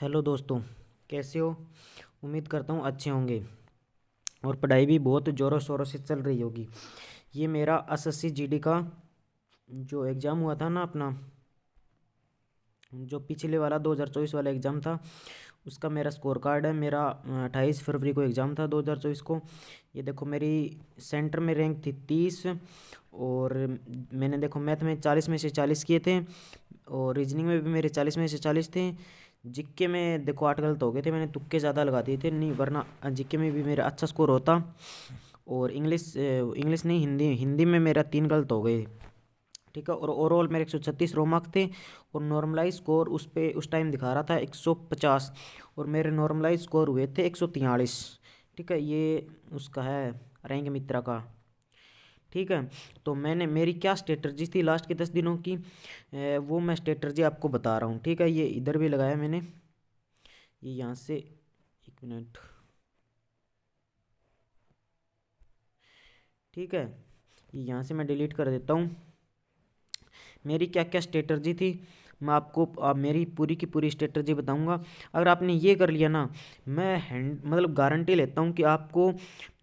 Hello दोस्तों, कैसे हो। उम्मीद करता हूँ अच्छे होंगे और पढ़ाई भी बहुत ज़ोरों शोरों से चल रही होगी। ये मेरा एसएससी जीडी का जो एग्ज़ाम हुआ था ना अपना, जो पिछले वाला 2024 वाला एग्ज़ाम था, उसका मेरा स्कोर कार्ड है। मेरा 28 फरवरी को एग्ज़ाम था 2024 को। ये देखो मेरी सेंटर में रैंक थी 30 और मैंने देखो मैथ में 40 में से 40 किए थे और रीजनिंग में भी मेरे 40 में से 40 थे। जीके में देखो 8 गलत हो गए थे, मैंने तुक्के ज़्यादा लगा दिए थे, नहीं वरना जीके में भी मेरा अच्छा स्कोर होता। और इंग्लिश नहीं, हिंदी में मेरा 3 गलत हो गए। ठीक है, और ओवरऑल मेरे 136 रो मार्क्स थे और नॉर्मलाइज स्कोर उस टाइम दिखा रहा था 150 और मेरे नॉर्मलाइज स्कोर हुए थे 143। ठीक है, ये उसका है रैंक मित्रा का। ठीक है, तो मेरी क्या स्ट्रेटजी थी लास्ट के 10 दिनों की, वो मैं स्ट्रेटजी आपको बता रहा हूँ। ठीक है, ये इधर भी लगाया मैंने, ये यहाँ से, एक मिनट। ठीक है, ये यहाँ से मैं डिलीट कर देता हूँ। मेरी क्या क्या स्ट्रेटजी थी मैं आपको मेरी पूरी की पूरी स्ट्रेटजी बताऊंगा। अगर आपने ये कर लिया ना, मैं मतलब गारंटी लेता हूँ कि आपको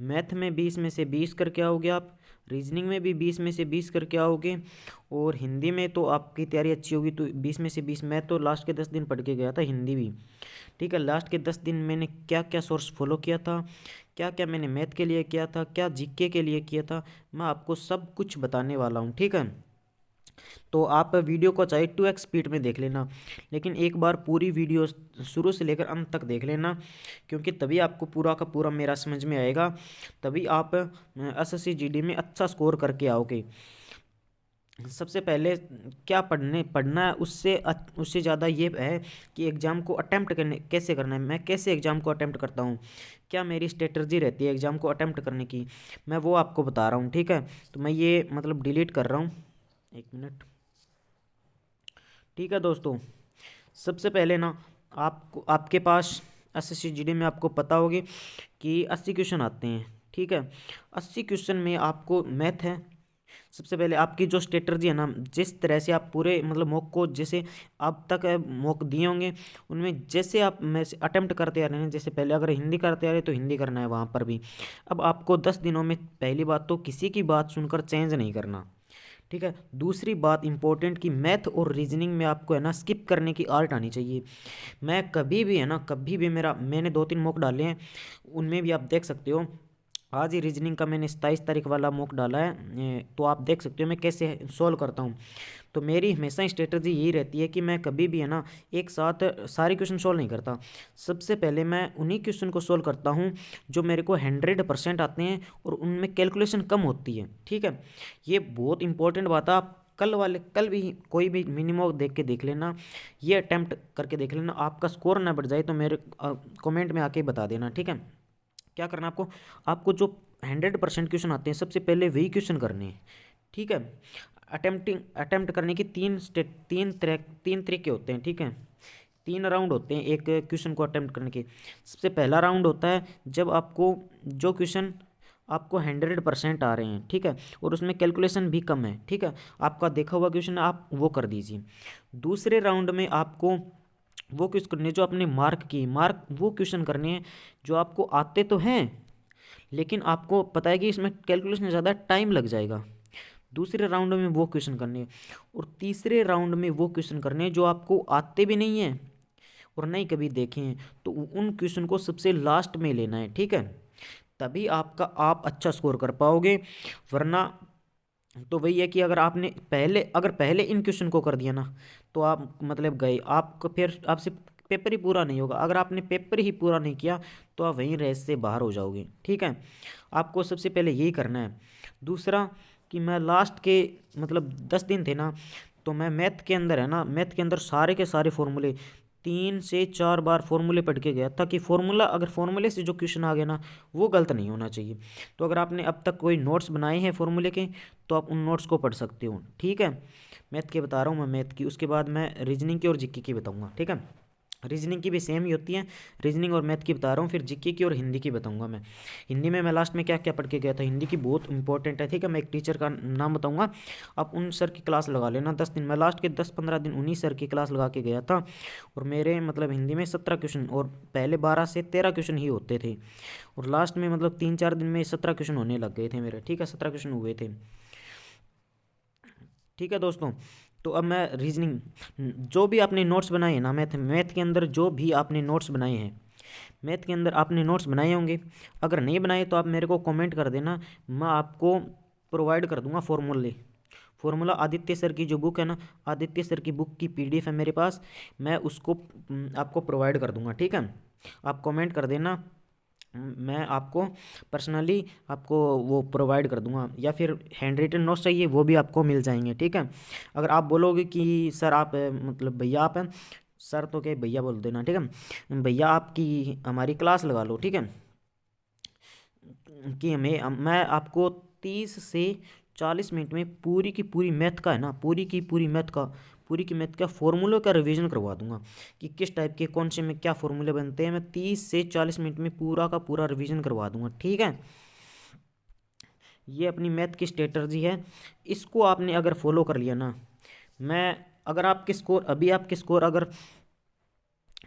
मैथ में 20 में से 20 करके आओगे, आप रीजनिंग में भी 20 में से 20 करके आओगे और हिंदी में तो आपकी तैयारी अच्छी होगी तो 20 में से 20। मैं तो लास्ट के 10 दिन पढ़ के गया था हिंदी भी। ठीक है, लास्ट के 10 दिन मैंने क्या क्या सोर्स फॉलो किया था, क्या क्या मैंने मैथ के लिए किया था, क्या जीके के लिए किया था, मैं आपको सब कुछ बताने वाला हूँ। ठीक है, तो आप वीडियो को चाहे 2x स्पीड में देख लेना, लेकिन एक बार पूरी वीडियो शुरू से लेकर अंत तक देख लेना, क्योंकि तभी आपको पूरा का पूरा मेरा समझ में आएगा, तभी आप एसएससी जीडी में अच्छा स्कोर करके आओगे। सबसे पहले क्या पढ़ना है, उससे ज़्यादा ये है कि एग्ज़ाम को अटेम्प्ट करने कैसे करना है, मैं कैसे एग्ज़ाम को अटेम्प्ट करता हूँ, क्या मेरी स्ट्रेटजी रहती है एग्ज़ाम को अटेम्प्ट करने की, मैं वो आपको बता रहा हूँ। ठीक है, तो मैं ये मतलब डिलीट कर रहा हूँ, एक मिनट। ठीक है दोस्तों, सबसे पहले ना आपको आपके पास एसएससी जीडी में आपको पता होगी कि 80 क्वेश्चन आते हैं। ठीक है, 80 क्वेश्चन में आपको मैथ है। सबसे पहले आपकी जो स्ट्रेटजी है ना, जिस तरह से आप पूरे मतलब मॉक को जैसे अब तक मॉक दिए होंगे उनमें जैसे आप में से अटेम्प्ट करते आ रहे हैं, जैसे पहले अगर हिंदी करते आ रहे हैं तो हिंदी करना है वहाँ पर भी। अब आपको 10 दिनों में पहली बात तो किसी की बात सुनकर चेंज नहीं करना। ठीक है, दूसरी बात इंपॉर्टेंट कि मैथ और रीजनिंग में आपको है ना स्किप करने की आदत आनी चाहिए। मैं कभी भी है ना, कभी भी मैंने 2-3 मॉक डाले हैं, उनमें भी आप देख सकते हो। आज ही रीजनिंग का मैंने 27 तारीख वाला मॉक डाला है, तो आप देख सकते हो मैं कैसे सॉल्व करता हूँ। तो मेरी हमेशा स्ट्रेटजी यही रहती है कि मैं कभी भी है ना एक साथ सारे क्वेश्चन सॉल्व नहीं करता। सबसे पहले मैं उन्हीं क्वेश्चन को सॉल्व करता हूँ जो मेरे को 100% आते हैं और उनमें कैलकुलेशन कम होती है। ठीक है, ये बहुत इंपॉर्टेंट बात है। आप कल भी कोई भी मिनिमम देख के देख लेना, ये अटैम्प्ट करके देख लेना, आपका स्कोर ना बढ़ जाए तो मेरे कमेंट में आके बता देना। ठीक है, क्या करना आपको, आपको जो 100% क्वेश्चन आते हैं सबसे पहले वही क्वेश्चन करने हैं। ठीक है, अटेम्प्ट करने की तीन तरीके होते हैं। ठीक है, 3 राउंड होते हैं एक क्वेश्चन को अटेम्प्ट करने के। सबसे पहला राउंड होता है जब आपको जो क्वेश्चन आपको 100% आ रहे हैं, ठीक है, और उसमें कैलकुलेशन भी कम है। ठीक है, आपका देखा हुआ क्वेश्चन आप वो कर दीजिए। दूसरे राउंड में आपको वो क्वेश्चन करने जो आपने मार्क वो क्वेश्चन करने हैं जो आपको आते तो हैं लेकिन आपको पता है कि इसमें कैलकुलेशन ज़्यादा टाइम लग जाएगा। दूसरे राउंड में वो क्वेश्चन करने हैं और तीसरे राउंड में वो क्वेश्चन करने हैं जो आपको आते भी नहीं हैं और नहीं कभी देखे हैं, तो उन क्वेश्चन को सबसे लास्ट में लेना है। ठीक है, तभी आप अच्छा स्कोर कर पाओगे। वरना तो वही है कि अगर पहले इन क्वेश्चन को कर दिया ना तो आप मतलब गए, आपको फिर आपसे पेपर ही पूरा नहीं होगा। अगर आपने पेपर ही पूरा नहीं किया तो आप वहीं रेस से बाहर हो जाओगे। ठीक है, आपको सबसे पहले यही करना है। दूसरा कि मैं लास्ट के मतलब 10 दिन थे ना, तो मैं मैथ के अंदर है ना, मैथ के अंदर सारे के सारे फॉर्मूले 3 से 4 बार फॉर्मूले पढ़ के गया था कि अगर फॉर्मूले से जो क्वेश्चन आ गया ना वो गलत नहीं होना चाहिए। तो अगर आपने अब तक कोई नोट्स बनाए हैं फॉर्मूले के तो आप उन नोट्स को पढ़ सकते हो। ठीक है, मैथ के बता रहा हूँ मैं, मैथ की, उसके बाद मैं रीजनिंग की और जीके की बताऊँगा। ठीक है, रीजनिंग की भी सेम ही होती है। रीजनिंग और मैथ की बता रहा हूँ, फिर जीके की और हिंदी की बताऊंगा मैं। हिंदी में मैं लास्ट में क्या क्या पढ़ के गया था, हिंदी की बहुत इंपॉर्टेंट है, ठीक है। मैं एक टीचर का नाम बताऊंगा, आप उन सर की क्लास लगा लेना 10 दिन। मैं लास्ट के 10-15 दिन उन्हीं सर की क्लास लगा के गया था, और मेरे मतलब हिंदी में 17 क्वेश्चन, और पहले 12 से 13 क्वेश्चन ही होते थे, और लास्ट में मतलब 3-4 दिन में 17 क्वेश्चन होने लग गए थे मेरे, ठीक है। 17 क्वेश्चन हुए थे, ठीक है दोस्तों। तो अब मैं रीजनिंग, जो भी आपने नोट्स बनाए हैं ना, मैथ के अंदर जो भी आपने नोट्स बनाए हैं, मैथ के अंदर आपने नोट्स बनाए होंगे, अगर नहीं बनाए तो आप मेरे को कमेंट कर देना, मैं आपको प्रोवाइड कर दूंगा फॉर्मूला। आदित्य सर की जो बुक है ना, आदित्य सर की बुक की पीडीएफ है मेरे पास, मैं उसको आपको प्रोवाइड कर दूंगा, ठीक है। आप कमेंट कर देना, मैं आपको पर्सनली आपको वो प्रोवाइड कर दूंगा, या फिर हैंड रिटन नोट्स चाहिए वो भी आपको मिल जाएंगे, ठीक है। अगर आप बोलोगे कि सर आप मतलब भैया आप हैं, सर तो क्या भैया बोल देना, ठीक है। भैया आपकी हमारी क्लास लगा लो, ठीक है, कि मैं आपको 30 से 40 मिनट में पूरी की पूरी मैथ का है ना, पूरी की मैथ का फॉर्मूलों का रिवीजन करवा दूंगा, कि किस टाइप के कौन से में क्या फॉर्मूले बनते हैं। मैं 30 से 40 मिनट में पूरा का पूरा रिवीजन करवा दूंगा, ठीक है। ये अपनी मैथ की स्ट्रेटजी है, इसको आपने अगर फॉलो कर लिया ना, मैं अगर आपके स्कोर अगर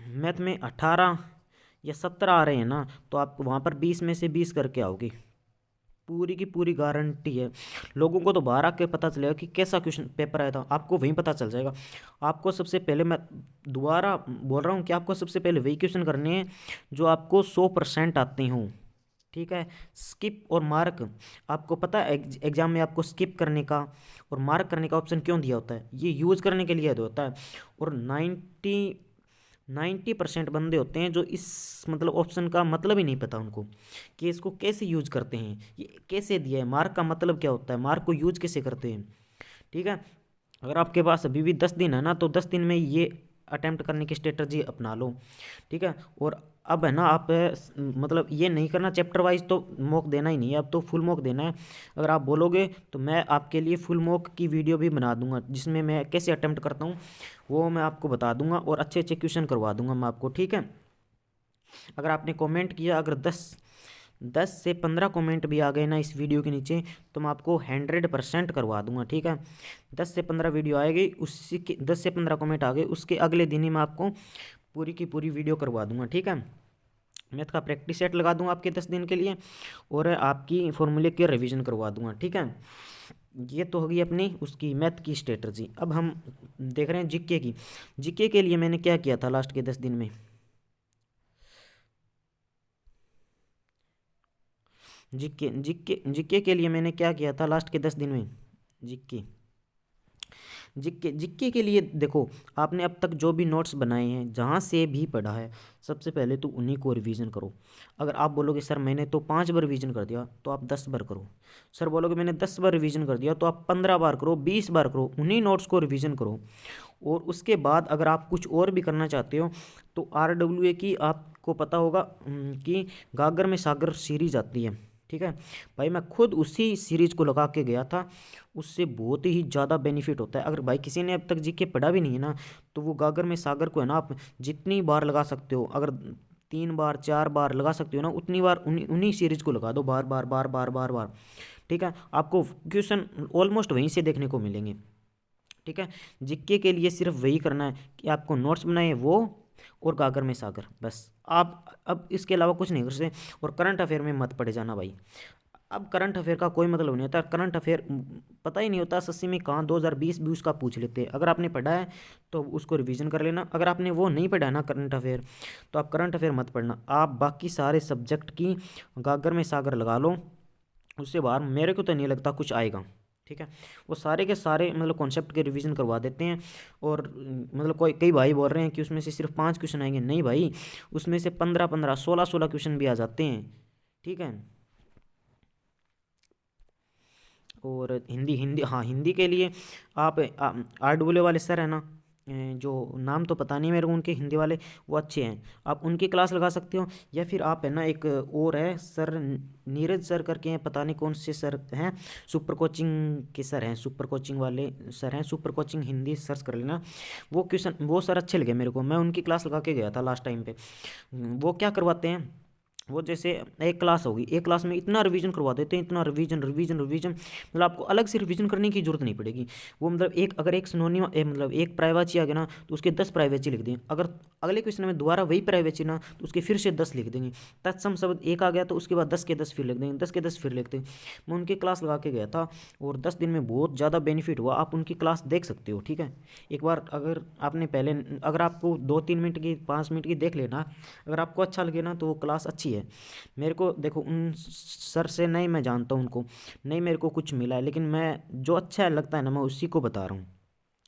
मैथ में 18 या 17 आ रहे हैं ना, तो आप वहाँ पर 20 में से 20 करके आओगे, पूरी की पूरी गारंटी है। लोगों को तो बाहर आके पता चलेगा कि कैसा क्वेश्चन पेपर आया था, आपको वहीं पता चल जाएगा। आपको सबसे पहले, मैं दोबारा बोल रहा हूँ कि आपको सबसे पहले वही क्वेश्चन करने हैं जो आपको 100% आते हों, ठीक है। स्किप और मार्क, आपको पता है एग्जाम में आपको स्किप करने का और मार्क करने का ऑप्शन क्यों दिया होता है, ये यूज़ करने के लिए होता है। और 90% बंदे होते हैं जो इस मतलब ऑप्शन का मतलब ही नहीं पता उनको, कि इसको कैसे यूज करते हैं, ये कैसे दिया है, मार्क का मतलब क्या होता है, मार्क को यूज कैसे करते हैं, ठीक है। अगर आपके पास अभी भी 10 दिन है ना, तो 10 दिन में ये अटेम्प्ट करने की स्ट्रेटजी अपना लो, ठीक है। और अब है ना, आप मतलब ये नहीं करना चैप्टर वाइज, तो मॉक देना ही नहीं है, अब तो फुल मॉक देना है। अगर आप बोलोगे तो मैं आपके लिए फुल मॉक की वीडियो भी बना दूंगा, जिसमें मैं कैसे अटेम्प्ट करता हूँ वो मैं आपको बता दूंगा, और अच्छे अच्छे क्वेश्चन करवा दूंगा मैं आपको, ठीक है। अगर आपने कमेंट किया, अगर 10 से 15 कमेंट भी आ गए ना इस वीडियो के नीचे, तो मैं आपको 100% करवा दूंगा, ठीक है। 10 से 15 वीडियो आएगी, उसी के 10 से 15 कमेंट आ गए, उसके अगले दिन ही मैं आपको पूरी की पूरी वीडियो करवा दूंगा, ठीक है। मैथ का प्रैक्टिस सेट लगा दूंगा आपके 10 दिन के लिए, और आपकी फॉर्मूले के रिवीजन करवा दूंगा, ठीक है। ये तो होगी अपनी उसकी मैथ की स्ट्रेटजी। अब हम देख रहे हैं जीके की। जीके के लिए मैंने क्या किया था लास्ट के 10 दिन में, जीके के लिए मैंने क्या किया था लास्ट के 10 दिन में। जीके जिक्के के लिए देखो, आपने अब तक जो भी नोट्स बनाए हैं, जहाँ से भी पढ़ा है, सबसे पहले तो उन्हीं को रिवीजन करो। अगर आप बोलोगे सर मैंने तो 5 बार रिवीजन कर दिया, तो आप 10 बार करो। सर बोलोगे मैंने 10 बार रिवीजन कर दिया, तो आप 15 बार करो, 20 बार करो, उन्हीं नोट्स को रिवीजन करो। और उसके बाद अगर आप कुछ और भी करना चाहते हो, तो RWA की आपको पता होगा कि गागर में सागर सीरीज आती है, ठीक है भाई। मैं खुद उसी सीरीज को लगा के गया था, उससे बहुत ही ज़्यादा बेनिफिट होता है। अगर भाई किसी ने अब तक जीके पढ़ा भी नहीं है ना, तो वो गागर में सागर को है ना, आप जितनी बार लगा सकते हो, अगर 3 बार 4 बार लगा सकते हो ना, उतनी बार उन्हीं उन्हीं सीरीज को लगा दो, बार बार बार बार बार बार, ठीक है। आपको क्वेश्चन ऑलमोस्ट वहीं से देखने को मिलेंगे, ठीक है। जीके के लिए सिर्फ वही करना है कि आपको नोट्स बनाए वो, और गागर में सागर, बस। आप अब इसके अलावा कुछ नहीं कर सकते। और करंट अफेयर में मत पड़े जाना भाई। अब करंट अफेयर का कोई मतलब नहीं होता, करंट अफेयर पता ही नहीं होता सच्ची में कहाँ 2020 भी उसका पूछ लेते हैं। अगर आपने पढ़ा है तो उसको रिवीजन कर लेना, अगर आपने वो नहीं पढ़ा है ना करंट अफेयर, तो आप करंट अफेयर मत पढ़ना। आप बाकी सारे सब्जेक्ट की गागर में सागर लगा लो, उससे बाहर मेरे को तो नहीं लगता कुछ आएगा, ठीक है। वो सारे के सारे मतलब कॉन्सेप्ट के रिवीजन करवा देते हैं। और मतलब कोई कई भाई बोल रहे हैं कि उसमें से सिर्फ 5 क्वेश्चन आएंगे, नहीं भाई, उसमें से 15-15 16-16 क्वेश्चन भी आ जाते हैं, ठीक है। और हिंदी हिंदी हाँ, हिंदी के लिए आप RWA वाले सर है ना, जो नाम तो पता नहीं मेरे को उनके, हिंदी वाले, वो अच्छे हैं, आप उनकी क्लास लगा सकते हो। या फिर आप है ना, एक और है सर, नीरज सर करके हैं, पता नहीं कौन से सर हैं, सुपर कोचिंग के सर हैं, सुपर कोचिंग वाले सर हैं, सुपर कोचिंग हिंदी सर्च कर लेना। वो सर अच्छे लगे मेरे को, मैं उनकी क्लास लगा के गया था लास्ट टाइम पे। वो क्या करवाते हैं, वो जैसे एक क्लास होगी, एक क्लास में इतना रिवीजन करवा देते हैं, इतना रिवीजन रिवीजन रिवीजन, मतलब आपको अलग से रिवीजन करने की जरूरत नहीं पड़ेगी। वो मतलब अगर एक सिनोनिम मतलब एक प्राइवेची आ गया ना, तो उसके 10 प्राइवेची लिख दें। अगर अगले क्वेश्चन में दोबारा वही प्राइवेची ना, तो उसके फिर से 10 लिख देंगे। तत्सम शब्द एक आ गया तो उसके बाद 10 के 10 फिर लिख देंगे, 10 के 10 फिर लिख देंगे। मैं उनकी क्लास लगा के गया था और 10 दिन में बहुत ज़्यादा बेनिफिट हुआ। आप उनकी क्लास देख सकते हो, ठीक है। एक बार अगर आपने पहले, अगर आपको 2-3 मिनट की, 5 मिनट की देख लेना, अगर आपको अच्छा लगे ना, तो वो क्लास अच्छी है। मेरे को देखो, उन सर से नहीं मैं जानता हूँ उनको, नहीं मेरे को कुछ मिला है, लेकिन मैं जो अच्छा लगता है ना, मैं उसी को बता रहा हूँ।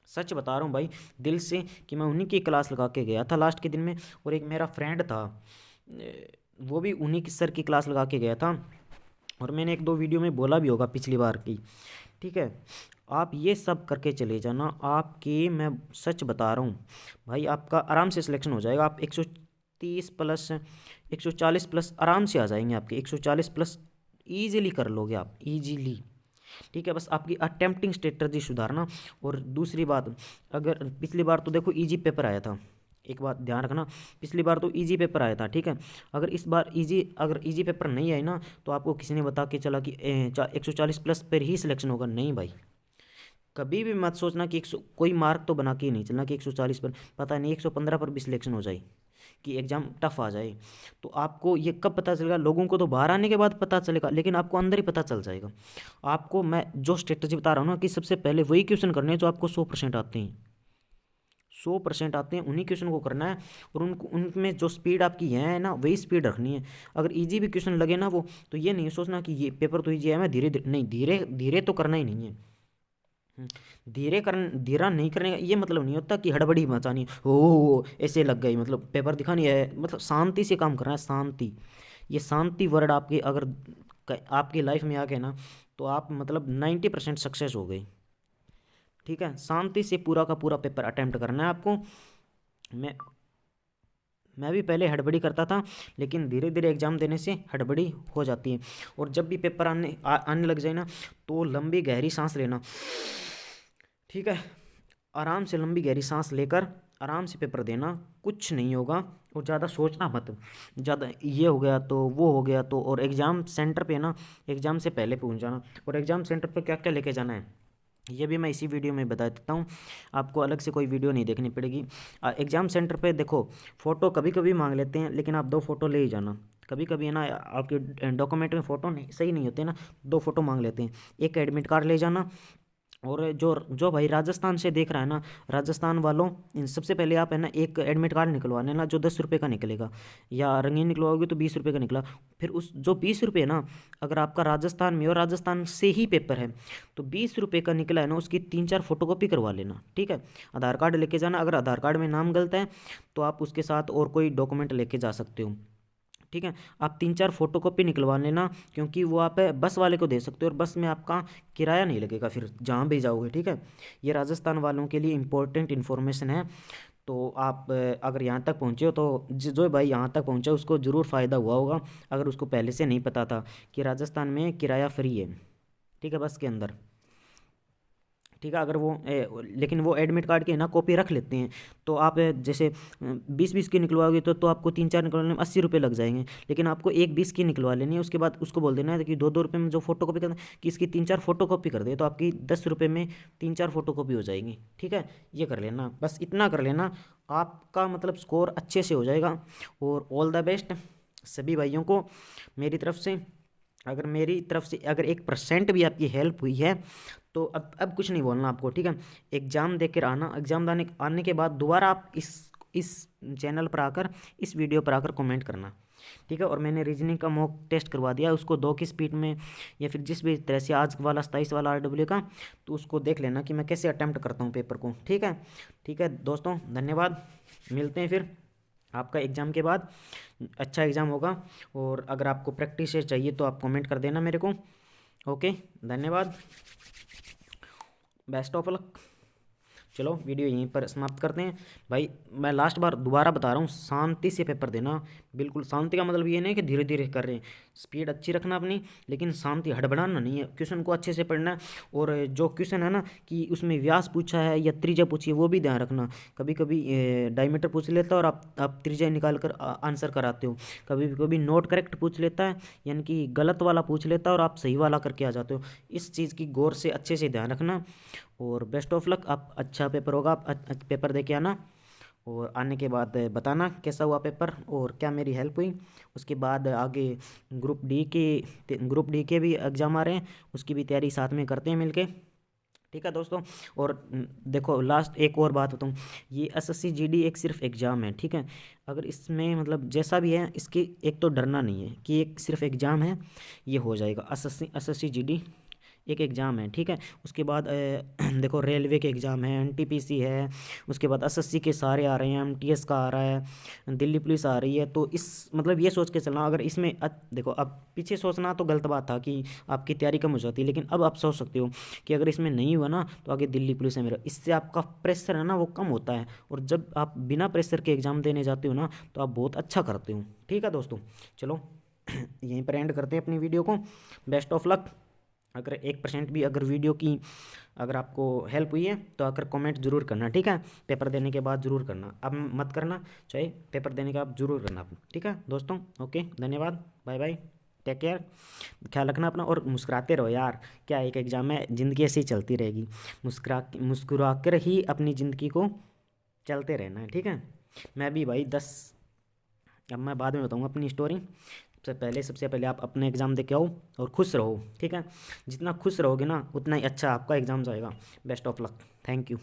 सच बता रहा हूँ भाई, दिल से, कि मैं उन्हीं की क्लास लगा के गया था लास्ट के दिन में। और एक मेरा फ्रेंड था, वो भी उन्हीं की सर की क्लास लगा के गया था। और मैंने 1-2 वीडियो में बोला भी होगा पिछली बार की, ठीक है। आप ये सब करके चले जाना, आपकी मैं सच बता रहा हूँ भाई, आपका आराम से सिलेक्शन हो जाएगा। आप 130 प्लस 140 प्लस आराम से आ जाएंगे आपके, 140 प्लस ईजिली कर लोगे आप, ईजिली, ठीक है। बस आपकी अटेम्प्टिंग स्ट्रेटजी सुधारना। और दूसरी बात, अगर पिछली बार तो देखो इजी पेपर आया था, एक बात ध्यान रखना, पिछली बार तो इजी पेपर आया था, ठीक है। अगर इस बार अगर इजी पेपर नहीं आए ना, तो आपको किसी ने बता के चला कि 140 प्लस पर ही सिलेक्शन होगा, नहीं भाई। कभी भी मत सोचना कि 100 कोई मार्क तो बना के ही नहीं चलना कि 140 पर, पता नहीं 115 पर भी सिलेक्शन हो जाए, कि एग्ज़ाम टफ आ जाए। तो आपको ये कब पता चलेगा, लोगों को तो बाहर आने के बाद पता चलेगा, लेकिन आपको अंदर ही पता चल जाएगा। आपको मैं जो स्ट्रेटजी बता रहा हूँ ना, कि सबसे पहले वही क्वेश्चन करने हैं जो आपको 100% आते हैं, 100% आते हैं, उन्हीं क्वेश्चन को करना है। और उनको, उनमें जो स्पीड आपकी है ना, वही स्पीड रखनी है। अगर इजी भी क्वेश्चन लगे ना वो, तो ये नहीं सोचना कि ये पेपर तो ईजी है, मैं धीरे धीरे, नहीं, धीरे धीरे तो करना ही नहीं है। धीरा नहीं करने का ये मतलब नहीं होता कि हड़बड़ी मचानी, हो ऐसे लग गई, मतलब पेपर दिखानी है, मतलब शांति से काम करना है, शांति। ये शांति वर्ड आपके अगर आपकी लाइफ में आ गए ना, तो आप मतलब 90% सक्सेस हो गए, ठीक है। शांति से पूरा का पूरा पेपर अटेम्प्ट करना है आपको। मैं मैं भी पहले हड़बड़ी करता था, लेकिन धीरे धीरे एग्ज़ाम देने से हड़बड़ी हो जाती है। और जब भी पेपर आने लग जाए ना, तो लंबी गहरी सांस लेना, ठीक है। आराम से लंबी गहरी सांस लेकर आराम से पेपर देना, कुछ नहीं होगा। और ज़्यादा सोचना मत, ज़्यादा ये हो गया तो वो हो गया तो। और एग्ज़ाम सेंटर पे ना, एग्ज़ाम से पहले पहुंच जाना। और एग्ज़ाम सेंटर पे क्या क्या लेके जाना है, ये भी मैं इसी वीडियो में बता देता हूँ, आपको अलग से कोई वीडियो नहीं देखनी पड़ेगी। एग्ज़ाम सेंटर पे देखो, फ़ोटो कभी कभी मांग लेते हैं, लेकिन आप 2 फ़ोटो ले ही जाना। कभी कभी है ना, आपके डॉक्यूमेंट में फ़ोटो नहीं सही नहीं होते ना, 2 फ़ोटो मांग लेते हैं। एक एडमिट कार्ड ले जाना। और जो जो भाई राजस्थान से देख रहा है ना, राजस्थान वालों, इन सबसे पहले आप है ना, एक एडमिट कार्ड निकलवा लेना जो 10 रुपये का निकलेगा, या रंगीन निकलवाओगे तो 20 रुपये का निकला। फिर उस जो 20 रुपये ना, अगर आपका राजस्थान में और राजस्थान से ही पेपर है, तो 20 रुपये का निकला है ना, उसकी 3-4 फोटोकॉपी करवा लेना, ठीक है। आधार कार्ड लेके जाना, अगर आधार कार्ड में नाम गलत है तो आप उसके साथ और कोई डॉक्यूमेंट लेके जा सकते हो, ठीक है। आप 3-4 फोटोकॉपी निकलवा लेना, क्योंकि वो आप बस वाले को दे सकते हो, और बस में आपका किराया नहीं लगेगा फिर जहाँ भी जाओगे, ठीक है। ये राजस्थान वालों के लिए इम्पोर्टेंट इन्फॉर्मेशन है। तो आप अगर यहाँ तक पहुँचे हो, तो जो भाई यहाँ तक पहुँचा उसको ज़रूर फ़ायदा हुआ होगा, अगर उसको पहले से नहीं पता था कि राजस्थान में किराया फ्री है, ठीक है, बस के अंदर, ठीक है। अगर वो लेकिन वो एडमिट कार्ड की ना कॉपी रख लेते हैं, तो आप जैसे 20-20 की निकलवाओगे तो आपको 3-4 निकलवाने में 80 रुपये लग जाएंगे। लेकिन आपको एक 20 की निकलवा लेनी है, उसके बाद उसको बोल देना है कि 2-2 रुपये में जो फोटो कॉपी करना कि इसकी 3-4 फोटो कॉपी कर दे, तो आपकी 10 रुपये में 3-4 फोटो कॉपी हो जाएंगी, ठीक है। ये कर लेना, बस इतना कर लेना, आपका मतलब स्कोर अच्छे से हो जाएगा। और ऑल द बेस्ट सभी भाइयों को मेरी तरफ से। अगर मेरी तरफ से अगर 1% भी आपकी हेल्प हुई है, तो अब कुछ नहीं बोलना आपको, ठीक है। एग्ज़ाम देकर आना, एग्ज़ाम आने के बाद दोबारा आप इस चैनल पर आकर, इस वीडियो पर आकर कमेंट करना, ठीक है। और मैंने रीजनिंग का मॉक टेस्ट करवा दिया, उसको 2 की स्पीड में, या फिर जिस भी तरह से आज वाला 27 वाला RW का, तो उसको देख लेना कि मैं कैसे अटैम्प्ट करता हूँ पेपर को, ठीक है। ठीक है दोस्तों, धन्यवाद, मिलते हैं फिर आपका एग्ज़ाम के बाद। अच्छा एग्ज़ाम होगा। और अगर आपको प्रैक्टिस चाहिए तो आप कमेंट कर देना मेरे को। ओके, धन्यवाद, बेस्ट ऑफ लक। चलो वीडियो यहीं पर समाप्त करते हैं भाई। मैं लास्ट बार दोबारा बता रहा हूँ, शांति से पेपर देना। बिल्कुल शांति का मतलब ये नहीं कि धीरे धीरे कर रहे हैं, स्पीड अच्छी रखना अपनी, लेकिन शांति हड़बड़ाना नहीं है। क्वेश्चन को अच्छे से पढ़ना है। और जो क्वेश्चन है ना कि उसमें व्यास पूछा है या त्रिज्या पूछी है, वो भी ध्यान रखना। कभी कभी डायमीटर पूछ लेता है और आप त्रिज्या निकाल कर आंसर कराते हो। कभी कभी नोट करेक्ट पूछ लेता है, यानी कि गलत वाला पूछ लेता है और आप सही वाला करके आ जाते हो। इस चीज़ की गौर से अच्छे से ध्यान रखना। और बेस्ट ऑफ लक, आप अच्छा पेपर होगा, आप पेपर दे के आना। और आने के बाद बताना कैसा हुआ पेपर और क्या मेरी हेल्प हुई। उसके बाद आगे ग्रुप डी के भी एग्ज़ाम आ रहे हैं, उसकी भी तैयारी साथ में करते हैं मिलके। ठीक है दोस्तों। और देखो लास्ट एक और बात बताऊँ, ये एसएससी जीडी एक सिर्फ एग्ज़ाम है, ठीक है। अगर इसमें मतलब जैसा भी है, इसकी एक तो डरना नहीं है कि एक सिर्फ एग्ज़ाम है, ये हो जाएगा। एसएससी जीडी एक एग्ज़ाम है, ठीक है। उसके बाद देखो रेलवे के एग्ज़ाम है, एनटीपीसी है, उसके बाद एसएससी के सारे आ रहे हैं, एमटीएस का आ रहा है, दिल्ली पुलिस आ रही है। तो इस मतलब ये सोच के चलना, अगर इसमें देखो अब पीछे सोचना तो गलत बात था कि आपकी तैयारी कम हो जाती है, लेकिन अब आप सोच सकते हो कि अगर इसमें नहीं हुआ ना तो आगे दिल्ली पुलिस है मेरा। इससे आपका प्रेशर है ना वो कम होता है, और जब आप बिना प्रेशर के एग्ज़ाम देने जाते हो ना तो आप बहुत अच्छा करते हो। ठीक है दोस्तों, चलो यहीं पर एंड करते हैं अपनी वीडियो को। Best of luck. अगर 1% भी अगर वीडियो की अगर आपको हेल्प हुई है तो आकर कमेंट ज़रूर करना, ठीक है। पेपर देने के बाद ज़रूर करना, अब मत करना, चाहे पेपर देने के बाद ज़रूर करना, ठीक है दोस्तों। ओके, धन्यवाद, बाय बाय, टेक केयर, ख्याल रखना अपना। और मुस्कुराते रहो यार, क्या एक एग्ज़ाम है, ज़िंदगी ऐसे ही चलती रहेगी। मुस्कुरा कर ही अपनी ज़िंदगी को चलते रहना है, ठीक है। मैं भी भाई अब मैं बाद में बताऊँगा अपनी स्टोरी। सबसे पहले आप अपने एग्ज़ाम दे के आओ और खुश रहो, ठीक है। जितना खुश रहोगे ना उतना ही अच्छा आपका एग्ज़ाम जाएगा। Best of luck, thank you.